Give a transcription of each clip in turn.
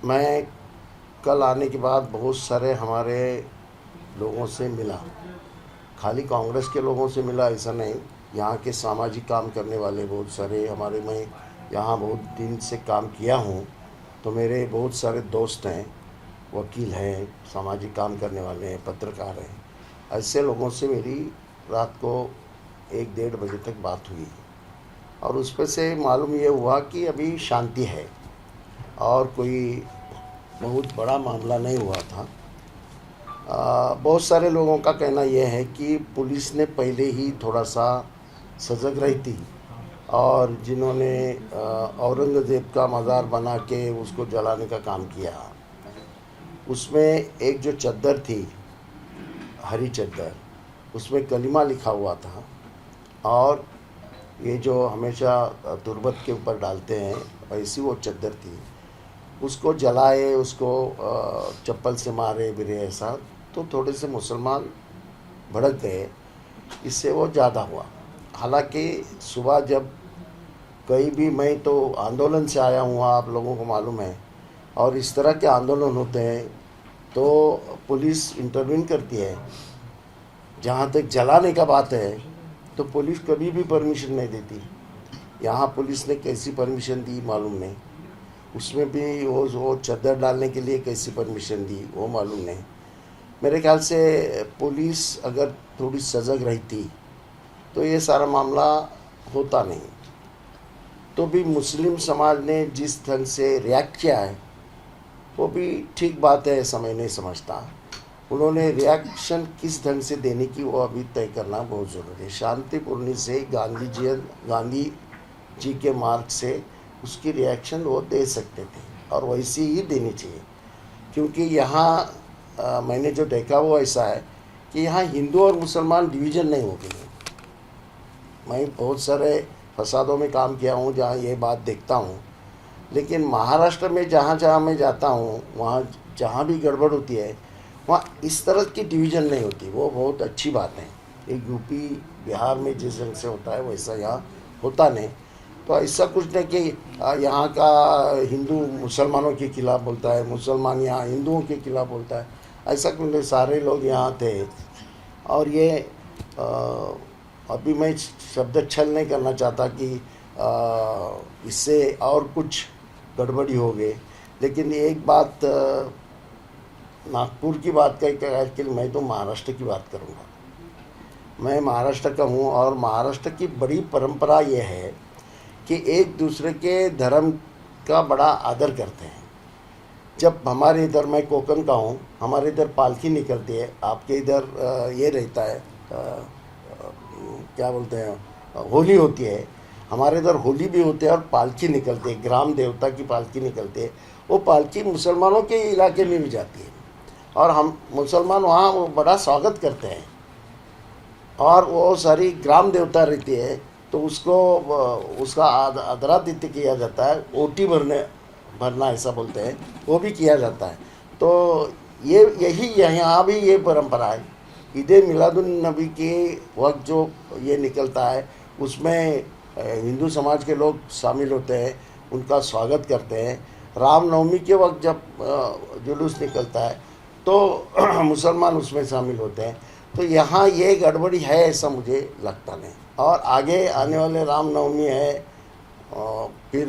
मैं कल आने के बाद बहुत सारे हमारे लोगों से मिला। खाली कांग्रेस के लोगों से मिला ऐसा नहीं, यहाँ के सामाजिक काम करने वाले बहुत सारे हमारे, मैं यहाँ बहुत दिन से काम किया हूँ तो मेरे बहुत सारे दोस्त हैं, वकील हैं, सामाजिक काम करने वाले हैं, पत्रकार हैं। ऐसे लोगों से मेरी रात को 1-1:30 बजे तक बात हुई और उस पर से मालूम ये हुआ कि अभी शांति है और कोई बहुत बड़ा मामला नहीं हुआ था। बहुत सारे लोगों का कहना यह है कि पुलिस ने पहले ही थोड़ा सा सजग रही थी और जिन्होंने औरंगज़ेब का मज़ार बना के उसको जलाने का काम किया, उसमें एक जो चद्दर थी, हरी चद्दर, उसमें कलिमा लिखा हुआ था और ये जो हमेशा तुरबत के ऊपर डालते हैं ऐसी वो चद्दर थी, उसको जलाए, उसको चप्पल से मारे बिरे ऐसा, तो थोड़े से मुसलमान भड़क गए, इससे वो ज़्यादा हुआ। हालांकि सुबह जब कहीं भी, मैं तो आंदोलन से आया हूँ, आप लोगों को मालूम है, और इस तरह के आंदोलन होते हैं तो पुलिस इंटरवीन करती है। जहाँ तक जलाने का बात है तो पुलिस कभी भी परमिशन नहीं देती। यहाँ पुलिस ने कैसी परमिशन दी मालूम नहीं, उसमें भी वो चद्दर डालने के लिए कैसी परमिशन दी वो मालूम नहीं। मेरे ख्याल से पुलिस अगर थोड़ी सजग रहती तो ये सारा मामला होता नहीं। तो भी मुस्लिम समाज ने जिस ढंग से रिएक्ट किया है वो भी ठीक बात है, ऐसा मैं नहीं समझता। उन्होंने रिएक्शन किस ढंग से देने की वो अभी तय करना बहुत ज़रूरी है। शांतिपूर्ण से गांधी जी के मार्ग से उसकी रिएक्शन वो दे सकते थे और वैसी ही देनी चाहिए, क्योंकि यहाँ मैंने जो देखा वो ऐसा है कि यहाँ हिंदू और मुसलमान डिवीज़न नहीं हो गई। मैं बहुत सारे फसादों में काम किया हूँ जहाँ ये बात देखता हूँ, लेकिन महाराष्ट्र में जहाँ जहाँ मैं जाता हूँ वहाँ जहाँ भी गड़बड़ होती है वहाँ इस तरह की डिवीज़न नहीं होती। वो बहुत अच्छी बात है। एक यूपी बिहार में जिस ढंग से होता है वैसा यहाँ होता नहीं। तो ऐसा कुछ नहीं कि यहाँ का हिंदू मुसलमानों के खिलाफ़ बोलता है, मुसलमान यहाँ हिंदुओं के खिलाफ़ बोलता है, ऐसा कुछ नहीं। सारे लोग यहाँ थे और ये अभी मैं शब्द छल नहीं करना चाहता कि इससे और कुछ गड़बड़ी हो गई, लेकिन एक बात नागपुर की बात कि मैं तो महाराष्ट्र की बात करूँगा। मैं महाराष्ट्र का हूँ और महाराष्ट्र की बड़ी परंपरा ये है कि एक दूसरे के धर्म का बड़ा आदर करते हैं। जब हमारे इधर, मैं कोकण का हूँ, हमारे इधर पालकी निकलती है, आपके इधर ये रहता है क्या बोलते हैं, होली होती है। हमारे इधर होली भी होती है और पालकी निकलती है, ग्राम देवता की पालकी निकलती है। वो पालकी मुसलमानों के इलाके में भी जाती है और हम मुसलमान वहाँ वो बड़ा स्वागत करते हैं और वो सारी ग्राम देवता रहती है तो उसको उसका आदरातिथ्य किया जाता है। ओटी भरना ऐसा बोलते हैं, वो भी किया जाता है। तो यही यहाँ भी ये परंपरा है। ईद मिलादुन नबी के वक्त जो ये निकलता है उसमें हिंदू समाज के लोग शामिल होते हैं, उनका स्वागत करते हैं। रामनवमी के वक्त जब जुलूस निकलता है तो मुसलमान उसमें शामिल होते हैं। तो यहाँ ये गड़बड़ी है ऐसा मुझे लगता नहीं। और आगे आने वाले रामनवमी है, फिर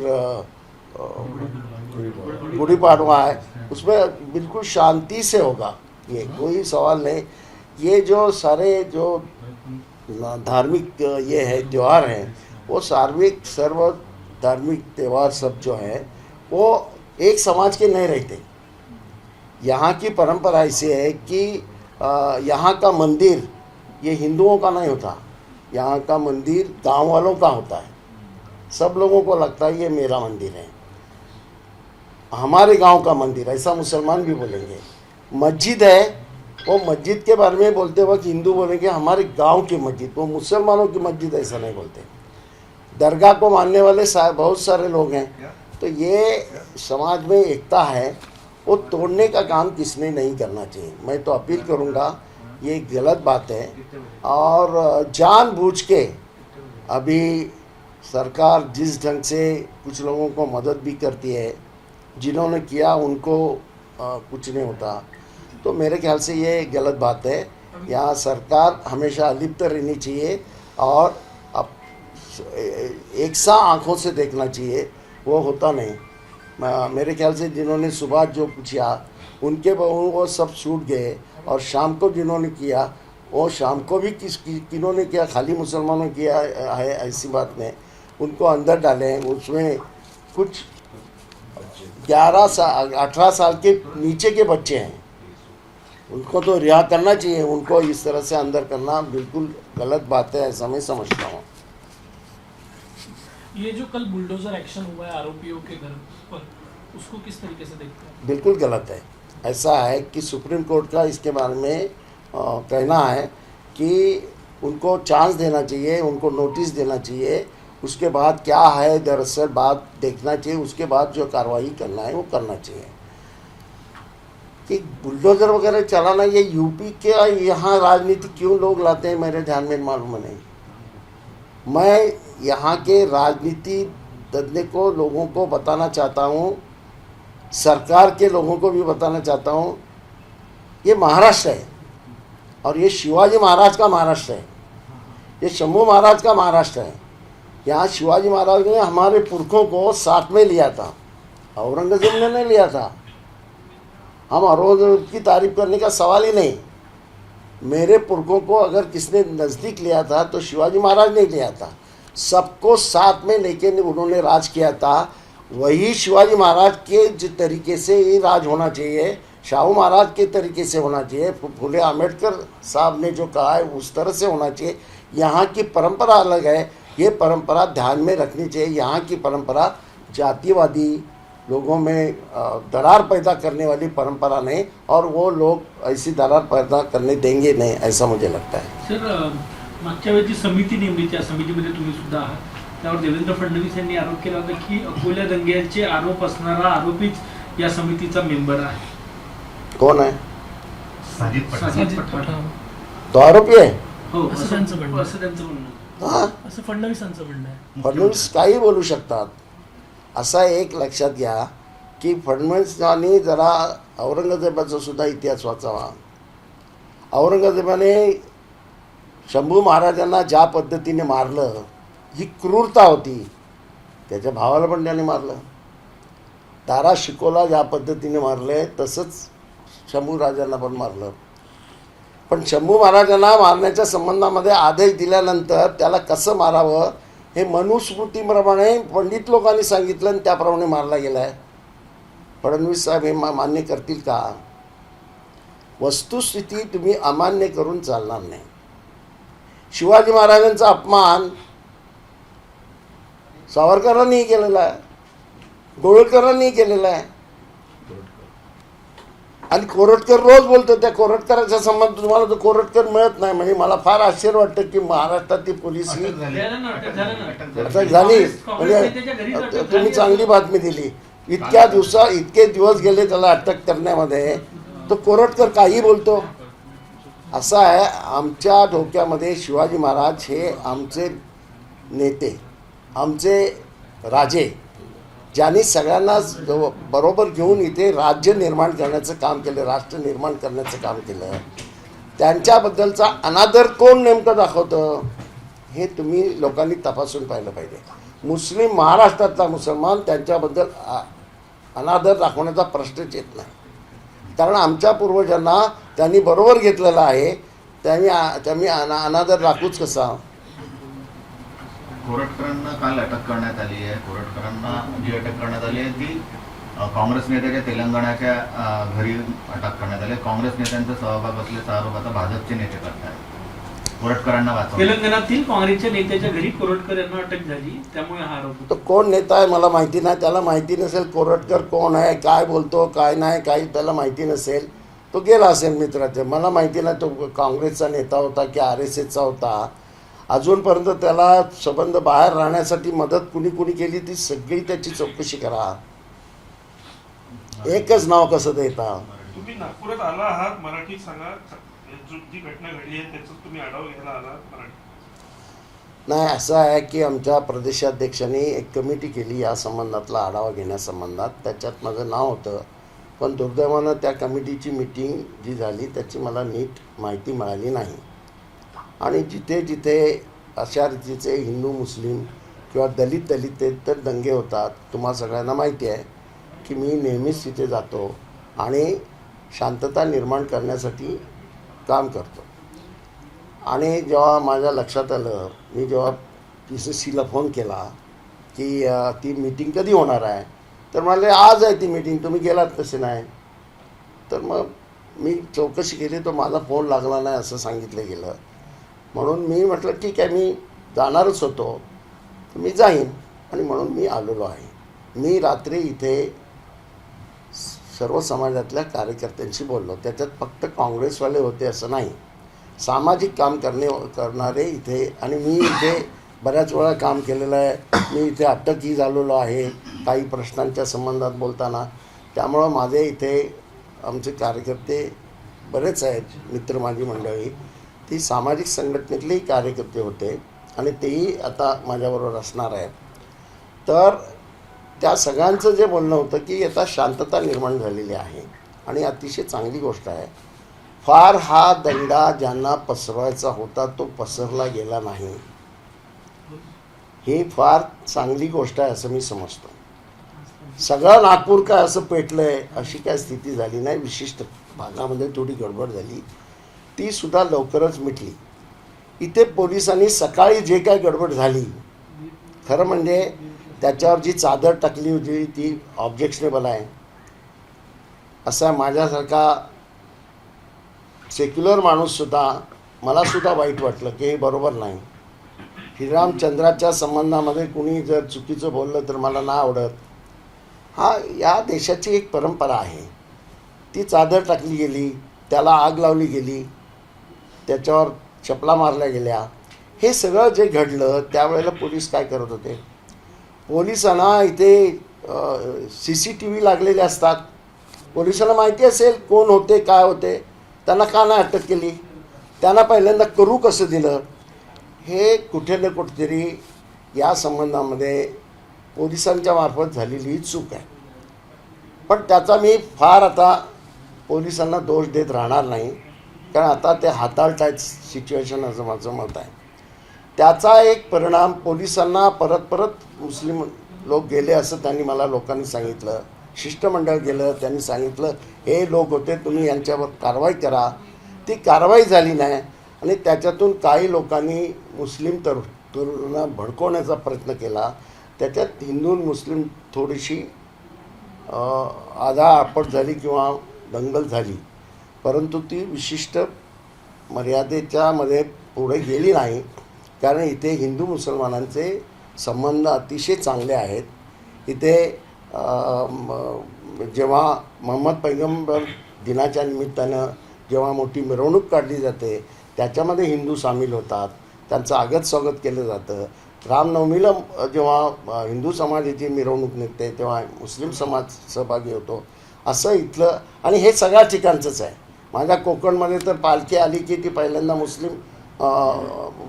गुड़ी पाड़वा है, उसमें बिल्कुल शांति से होगा, ये कोई सवाल नहीं। ये जो सारे जो धार्मिक ये है त्यौहार हैं वो सार्वजनिक सर्व धार्मिक त्यौहार सब जो हैं वो एक समाज के नहीं रहते। यहाँ की परंपरा ऐसी है कि यहाँ का मंदिर ये हिंदुओं का नहीं होता, यहाँ का मंदिर गांव वालों का होता है। सब लोगों को लगता है ये मेरा मंदिर है, हमारे गांव का मंदिर, ऐसा मुसलमान भी बोलेंगे। मस्जिद है, वो मस्जिद के बारे में बोलते वक्त हिंदू बोलेंगे हमारे गांव की मस्जिद, वो मुसलमानों की मस्जिद ऐसा नहीं बोलते। दरगाह को मानने वाले बहुत सारे लोग हैं। तो ये समाज में एकता है, वो तोड़ने का काम किसने नहीं करना चाहिए। मैं तो अपील करूँगा, ये गलत बात है। और जानबूझ के अभी सरकार जिस ढंग से कुछ लोगों को मदद भी करती है, जिन्होंने किया उनको कुछ नहीं होता। तो मेरे ख्याल से ये गलत बात है। यहाँ सरकार हमेशा अलिप्त रहनी चाहिए और अब एक सा आँखों से देखना चाहिए, वो होता नहीं। मेरे ख्याल से जिन्होंने सुबह जो पूछा उनके वो सब छूट गए, और शाम को जिन्होंने किया वो शाम को भी किन्होंने किया, खाली मुसलमानों किया है ऐसी बात नहीं। उनको अंदर डालें, उसमें कुछ 18 साल के नीचे के बच्चे हैं, उनको तो रिहा करना चाहिए। उनको इस तरह से अंदर करना बिल्कुल गलत बात है, ऐसा मैं समझता हूँ। ये जो कल बुलडोजर एक्शन हुआ है आरोपियों के घर पर, उसको किस तरीके से देखते हैं? बिल्कुल गलत है। ऐसा है कि सुप्रीम कोर्ट का इसके बारे में कहना है कि उनको चांस देना चाहिए, उनको नोटिस देना चाहिए, उसके बाद क्या है दरअसल बात देखना चाहिए, उसके बाद जो कार्रवाई करना है वो करना चाहिए। कि बुलडोजर वगैरह चलाना ये यूपी के यहाँ राजनीति क्यों लोग लाते हैं मेरे ध्यान में मालूम नहीं। मैं यहाँ के राजनीति तज्ञ को लोगों को बताना चाहता हूँ, सरकार के लोगों को भी बताना चाहता हूँ, ये महाराष्ट्र है और ये शिवाजी महाराज का महाराष्ट्र है, ये शंभू महाराज का महाराष्ट्र है। यहाँ शिवाजी महाराज ने हमारे पुरखों को साथ में लिया था, औरंगजेब ने नहीं लिया था। हम औरंगजेब की तारीफ करने का सवाल ही नहीं। मेरे पुरखों को अगर किसने नज़दीक लिया था तो शिवाजी महाराज ने लिया था। सबको साथ में लेके उन्होंने राज किया था। वही शिवाजी महाराज के जिस तरीके से ये राज होना चाहिए, शाहू महाराज के तरीके से होना चाहिए, फुले आम्बेडकर साहब ने जो कहा है उस तरह से होना चाहिए। यहाँ की परंपरा अलग है, ये परंपरा ध्यान में रखनी चाहिए। यहाँ की परंपरा जातिवादी लोगों में दरार पैदा करने वाली परंपरा नहीं, और वो लोग ऐसी दरार पैदा करने देंगे नहीं, ऐसा मुझे लगता है। सर, मागच्या वेळी जी समिती नेमली त्या समितीमध्ये तुम्ही सुद्धा आहात, त्यावर देवेंद्र फडणवीस यांनी आरोप केला होता की अकोला दंग्याचे आरोप असणारा आरोपीच या समितीचा मेंबर आहे। कौन है? साजिद पठाण तो आरोपी आहे? हो, असं त्यांचं म्हणणं हाँ, असं फडणवीसांचं म्हणणं आहे। फडणवीस काही बोलू शकतात। असा एक लक्षात घ्या की फडणवीसांनी जरा औरंगजेबाचा सुद्धा इतिहास वाचावा। औरंगजेबाने शंभू महाराजांना ज्या पद्धतीने मारलं ही क्रूरता होती। त्याच्या भावाला पण त्याने मारलं। तारा शिकोला ज्या पद्धतीने मारले तसंच शंभू राजांना पण मारलं। पण शंभू महाराजांना मारण्याच्या संबंधामध्ये आदेश दिल्यानंतर त्याला कसं मारावं हे मनुस्मृतीप्रमाणे पंडित लोकांनी सांगितलं आणि त्याप्रमाणे मारला गेला आहे। फडणवीस साहेब हे मान्य करतील का? वस्तुस्थिती तुम्ही अमान्य करून चालणार नाही। शिवाजी महाराजांचा अपमान सावरकरांनी केलेला आहे, गोळवळकरांनी केलेला आहे, आणि कोरटकर रोज बोलतो। त्या कोरटकरांचा संबंध तुम्हाला तो कोरटकर मिळत नाही, म्हणजे मला फार आश्चर्य वाटतं की महाराष्ट्रातील पोलीस ही अटक झाली। म्हणजे तुम्ही चांगली बातमी दिली। इतके दिवस गेले त्याला अटक करण्यामध्ये, तो कोरटकर काही बोलतो। असं आहे, आमच्या डोक्यामध्ये शिवाजी महाराज हे आमचे नेते, आमचे राजे, ज्यांनी सगळ्यांना बरोबर घेऊन इथे राज्य निर्माण करण्याचं काम केलं, राष्ट्र निर्माण करण्याचं काम केलं, त्यांच्याबद्दलचा अनादर कोण नेमकं दाखवतं हे तुम्ही लोकांनी तपासून पाहिलं पाहिजे। मुस्लिम, महाराष्ट्रातला मुसलमान त्यांच्याबद्दल अनादर दाखवण्याचा प्रश्नच येत नाही, कारण आमच्या पूर्वजांना त्यांनी बरोबर घेतलेलं आहे। त्यांनी अनादर दाखवूच कसा? कोरटकरांना काल अटक करण्यात आली आहे। कोरटकरांना जी अटक करण्यात आली आहे ती काँग्रेस नेत्याच्या तेलंगणाच्या घरी अटक करण्यात आली। काँग्रेस नेत्यांचा सहभाग असल्याचा आरोप आता भाजपचे नेते करतात। कोरटकरांना वाचवलं, तेलंगणातील काँग्रेसच्या नेत्याच्या घरी कोरटकर यांना अटक झाली, त्यामुळे हा आरोप। तो कोण नेता आहे मला माहिती नाही, त्याला माहिती नसेल कोरटकर कोण आहे, काय बोलतो काय नाही, काही त्याला माहिती नसेल, तो गेला असेल मित्राचे। मला माहिती नाही तो काँग्रेसचा नेता होता की RSSचा होता। अजूनपर्यंत त्याला संबंध बाहेर राहण्यासाठी मदत कुणी कुणी केली ती सगळी त्याची चौकशी करा। एकच नाव कसं देता? तुम्ही नागपुरात आला आहात, मराठीत सांगा। जी घटना घडली आहे त्याचा तुम्ही आढावा घ्यायला आलात मराठी? नाही, असं आहे की आमच्या प्रदेशाध्यक्षांनी एक कमिटी केली या संबंधातला आढावा घेण्यासंबंधात. त्याच्यात माझं नाव होतं, पण दुर्दैवानं त्या कमिटीची मीटिंग जी झाली त्याची मला नीट माहिती मिळाली नाही. आणि जिथे जिथे अशा रीतीचे हिंदू मुस्लिम किंवा दलित दंगे होतात, तुम्हा सगळ्यांना माहिती आहे की मी नेहमीच तिथे जातो आणि शांतता निर्माण करण्यासाठी काम करतो. आणि जेव्हा माझ्या लक्षात आलं, मी जेव्हा PCCला फोन केला की ती मीटिंग कधी होणार आहे, तर मला आज आहे ती मीटिंग, तुम्ही गेलात कसे नाही. तर मग मी चौकशी केली तर माझा फोन लागला नाही असं सांगितलं गेलं. म्हणून मी म्हटलं ठीक आहे, मी जाणारच होतो, तर मी जाईन. आणि म्हणून मी आलेलो आहे. मी रात्री इथे सर्व समाजातल्या कार्यकर्त्यांशी बोललो. त्याच्यात फक्त काँग्रेसवाले होते असं नाही, सामाजिक काम करणारे इथे. आणि मी इथे बऱ्याच वेळा काम केलेलं आहे. मी इथे अटकही झालेलो आहे काही प्रश्नांच्या संबंधात बोलताना. त्यामुळं माझे इथे आमचे कार्यकर्ते बरेच आहेत, मित्र माझी मंडळी, ती सामाजिक संघटनेतलेही कार्यकर्ते होते आणि तेही आता माझ्याबरोबर असणार आहेत. तर त्या सगळ्यांचं जे बोलणं होतं की आता शांतता निर्माण झालेली आहे आणि अतिशय चांगली गोष्ट आहे. फार हा दंगा ज्यांना पसरवायचा होता तो पसरला गेला नाही, ही फार चांगली गोष्ट आहे असं मी समजतो. सगळं नागपूर काय असं पेटलं आहे अशी काय स्थिती झाली नाही. विशिष्ट भागामध्ये थोडी गडबड झाली, ती सुद्धा लवकरच मिटली. इथे पोलिसांनी सकाळी जे काय गडबड झाली, खरं म्हणजे त्याच्यावर जी चादर टाकली होती ती ऑब्जेक्शनेबल आहे. असा माझ्यासारखा सेक्युलर माणूससुद्धा, मलासुद्धा वाईट वाटलं की हे बरोबर नाही. श्रीरामचंद्राच्या संबंधामध्ये कुणी जर चुकीचं बोललं तर मला नाही आवडत. हा या देशाची एक परंपरा आहे. ती चादर टाकली गेली, त्याला आग लावली गेली, त्याच्यावर चपला मारल्या गेल्या. हे सगळं जे घडलं त्यावेळेला पोलीस काय करत होते? पोलिसांना इथे CCTV लागलेले असतात. पोलिसांना माहिती असेल कोण होते काय होते, त्यांना का नाही अटक केली? त्यांना पहिल्यांदा करू कसं दिलं? हे कुठे ना कुठेतरी या संबंधामध्ये पोलिसांच्या मार्फत झालेली ही चूक आहे. पण त्याचा मी फार आता पोलिसांना दोष देत राहणार नाही, कारण आता ते हाताळत आहेत सिच्युएशन असं माझं मत आहे. त्याचा एक परिणाम पोलिसांना परत मुस्लिम लोक गेले असं त्यांनी मला लोकांनी सांगितलं. शिष्टमंडळ गेलं, त्यांनी सांगितलं हे लोक होते, तुम्ही यांच्यावर कारवाई करा. ती कारवाई झाली नाही आणि त्याच्यातून काही लोकांनी मुस्लिम तरुणांना भडकवण्याचा प्रयत्न केला. त्याच्यात हिंदू मुस्लिम थोडीशी आदाआपट झाली किंवा दंगल झाली, परंतु ती विशिष्ट मर्यादेच्या मध्ये पुढे गेली नाही. कारण इथे हिंदू मुसलमानांचे संबंध अतिशय चांगले आहेत. इथे जेव्हा मोहम्मद पैगंबर दिनाच्या निमित्तानं जेव्हा मोठी मिरवणूक काढली जाते त्याच्यामध्ये हिंदू सामील होतात, त्यांचं आगत स्वागत केलं जातं. रामनवमीला जेव्हा हिंदू समाजाची मिरवणूक निघते तेव्हा मुस्लिम समाज सहभागी होतो. असं इथलं, आणि हे सगळ्या ठिकाणचंच आहे. माझ्या कोकणमध्ये तर पालखी आली की ती पहिल्यांदा मुस्लिम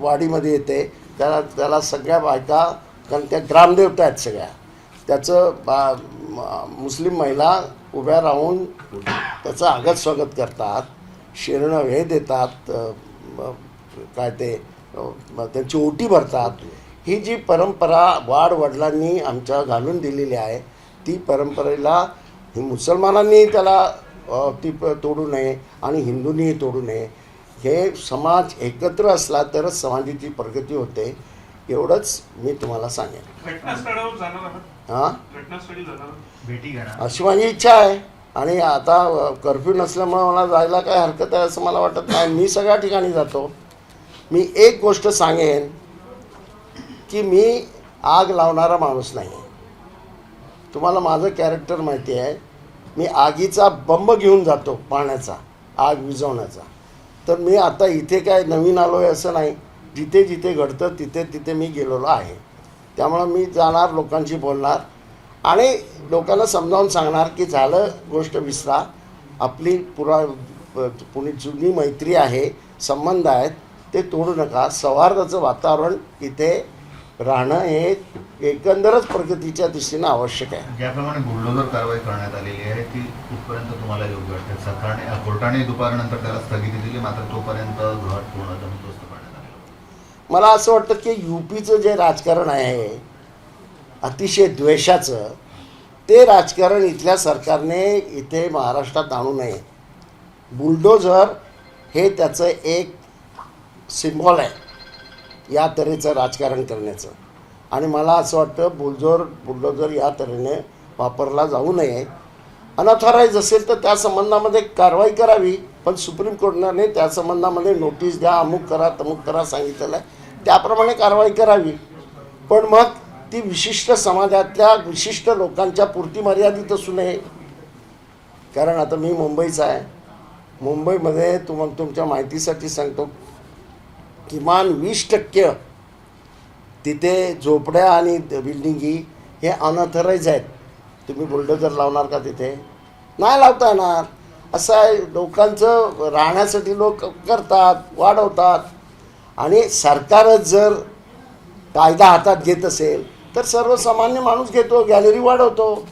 वाडीमध्ये येते. त्याला सगळ्या बायका, कारण त्या ग्रामदेवता आहेत सगळ्या, त्याचं मुस्लिम महिला उभ्या राहून त्याचं आगत स्वागत करतात, शिरणं हे देतात, काय ते त्यांची ओटी भरतात. ही जी परंपरा वाडवडिलांनी आमच्या घालून दिलेली आहे, ती परंपरेला ही मुसलमानांनी त्याला ती तोडू नये आणि हिंदूंनीही तोडू नये. हे समाज एकत्र असला तरच समाजाची प्रगती होते. एवढंच मी तुम्हाला सांगेन. घटनास्थळावर जाणार आहात? हां, घटनास्थळी जाणार भेटी घेणार. अशी माझी इच्छा आहे. आणि आता कर्फ्यू नसल्यामुळे मला जायला काय हरकत आहे असं मला वाटत नाही. मी सगळ्या ठिकाणी जातो. मी एक गोष्ट सांगेन की मी आग लावणारा माणूस नाही आहे. तुम्हाला माझं कॅरेक्टर माहिती आहे. मी आगीचा बंब घेऊन जातो, पाण्याचा, आग विझवण्याचा. तर मी आता इथे काय नवीन आलो आहे असं नाही. जिथे जिथे घडतं तिथे तिथे मी गेलेलो आहे. त्यामुळं मी जाणार, लोकांशी बोलणार आणि लोकांना समजावून सांगणार की झालं गोष्ट विसरा. आपली पुणी जुनी मैत्री आहे, संबंध आहेत, ते तोडू नका. सौहार्दाचं वातावरण इथे राहणं हे एकंदरच प्रगतीच्या दिशेनं आवश्यक आहे. ज्याप्रमाणे बुलडोझर कारवाई करण्यात आलेली आहे ती कुठपर्यंत तुम्हाला योग्य वाटते? सरकारने कोर्टाने दुपारनंतर त्याला स्थगिती दिली, मात्र तोपर्यंत घट पूर्ण जमीनदोस्त करण्यात आले. मला असं वाटतं की यूपीचं जे राजकारण आहे अतिशय द्वेषाचं, ते राजकारण इथल्या सरकारने इथे महाराष्ट्रात आणू नये. बुलडोझर हे त्याचं एक सिम्बॉल आहे या तऱ्हेचं राजकारण करण्याचं, आणि मला असं वाटतं बुलडोझर या तऱ्हेने वापरला जाऊ नये. अनऑथराईज असेल तर त्या संबंधामध्ये कारवाई करावी, पण सुप्रीम कोर्टाने त्या संबंधामध्ये नोटीस द्या, अमुक करा तमुक करा सांगितलेलं आहे, त्याप्रमाणे कारवाई करावी. पण मग ती विशिष्ट समाजातल्या विशिष्ट लोकांच्या पुरती मर्यादित असू नये. कारण आता मी मुंबईचा आहे. मुंबईमध्ये तुमच्या माहितीसाठी सांगतो, किमान 20% तिथे झोपड्या आणि बिल्डिंगी हे अनऑथराईज आहेत. तुम्ही बुलडोझर लावणार का तिथे? नाही लावता येणार. असं आहे, लोकांचं राहण्यासाठी लोक करतात, वाढवतात. आणि सरकारच जर कायदा हातात घेत असेल तर सर्वसामान्य माणूस घेतो, गॅलरी वाढवतो.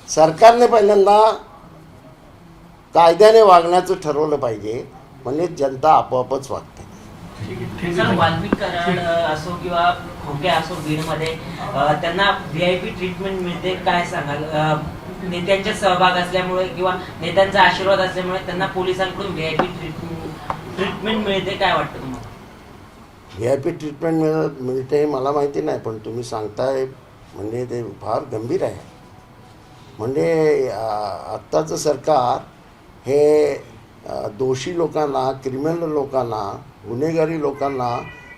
सरकारने पहिल्यांदा कायद्याने वागण्याचं ठरवलं पाहिजे, म्हणजे जनता आपोआपच वागते. सर, वाल्मिक कराड असो किंवा खोके असो बीडमध्ये त्यांना VIP ट्रीटमेंट मिळते, काय सांगाल? नेत्यांचा सहभाग असल्यामुळे किंवा नेत्यांचा आशीर्वाद असल्यामुळे त्यांना पोलिसांकडून VIP ट्रीटमेंट मिळते, काय वाटतं तुम्हाला? VIP ट्रीटमेंट मिळते मला माहिती नाही, पण तुम्ही सांगताय म्हणजे ते फार गंभीर आहे. म्हणजे आत्ताचं सरकार हे दोषी लोकांना, क्रिमिनल लोकांना, गुन्हेगारी लोकांना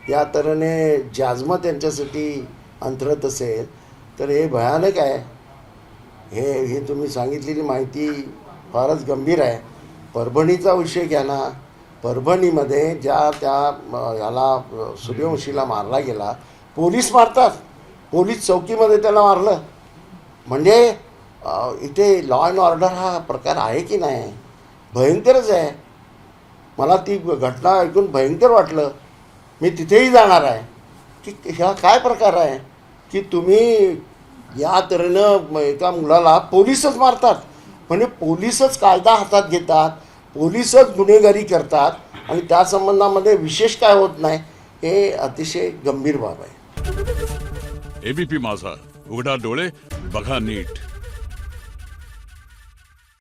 या तऱ्हेने जाजमं त्यांच्यासाठी अंतरत असेल तर हे भयानक आहे. हे तुम्ही सांगितलेली माहिती फारच गंभीर आहे. परभणीचा विषय घ्या ना. परभणीमध्ये त्या याला सूर्यवंशीला मारला गेला, पोलीस मारतात, पोलीस चौकीमध्ये त्याला मारलं. म्हणजे इथे लॉ अँड ऑर्डर हा प्रकार आहे की नाही? भयंकरच आहे. मला ती घटना ऐकून भयंकर वाटलं. मी तिथेही जाणार आहे की हा काय प्रकार आहे की तुम्ही या तऱ्हेनं एका मुलाला पोलीसच मारतात. म्हणजे पोलीसच कायदा हातात घेतात, पोलीसच गुन्हेगारी करतात, आणि त्या संबंधामध्ये विशेष काय होत नाही, हे अतिशय गंभीर बाब आहे. ABP माझा, उघडा डोळे बघा नीट.